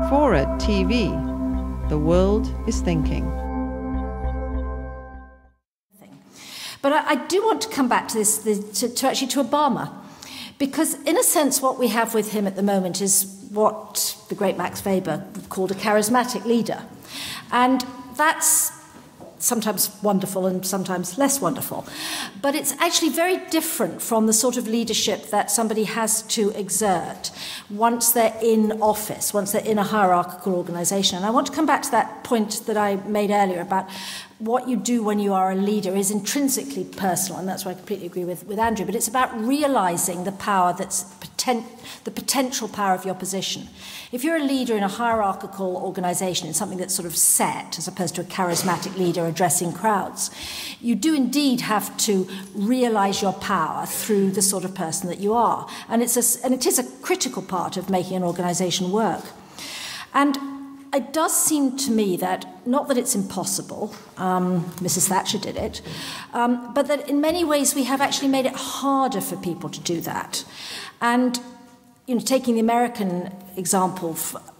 Forward TV. The world is thinking. But I do want to come back to this, to Obama, because in a sense what we have with him at the moment is what the great Max Weber called a charismatic leader. And that's sometimes wonderful and sometimes less wonderful. But it's actually very different from the sort of leadership that somebody has to exert once they're in office, once they're in a hierarchical organisation. And I want to come back to that point that I made earlier about what you do when you are a leader is intrinsically personal, and that's why I completely agree with Andrew, but it's about realising the power that's the potential power of your position. If you're a leader in a hierarchical organisation, in something that's sort of set, as opposed to a charismatic leader addressing crowds, you do indeed have to realise your power through the sort of person that you are. And it is a critical part of making an organisation work. And it does seem to me that, not that it's impossible, Mrs. Thatcher did it, but that in many ways we have actually made it harder for people to do that. And, taking the American example,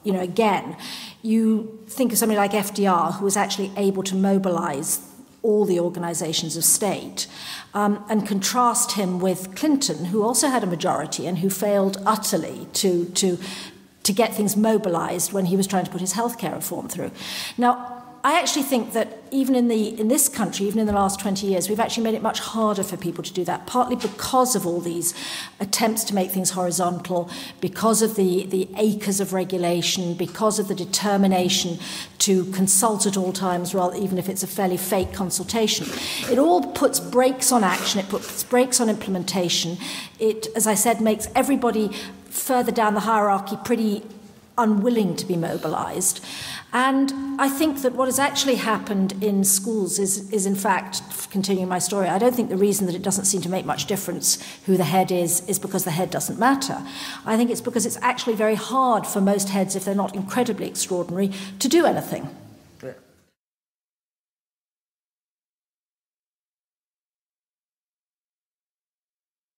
again, you think of somebody like FDR, who was actually able to mobilise all the organisations of state, and contrast him with Clinton, who also had a majority and who failed utterly to get things mobilised when he was trying to put his healthcare reform through. Now, I actually think that even in this country, even in the last 20 years, we've actually made it much harder for people to do that, partly because of all these attempts to make things horizontal, because of the acres of regulation, because of the determination to consult at all times, rather, even if it's a fairly fake consultation. It all puts brakes on action, it puts brakes on implementation. It, as I said, makes everybody further down the hierarchy pretty unwilling to be mobilised. And I think that what has actually happened in schools is in fact, continuing my story, I don't think the reason that it doesn't seem to make much difference who the head is because the head doesn't matter. I think it's because it's actually very hard for most heads, if they're not incredibly extraordinary, to do anything.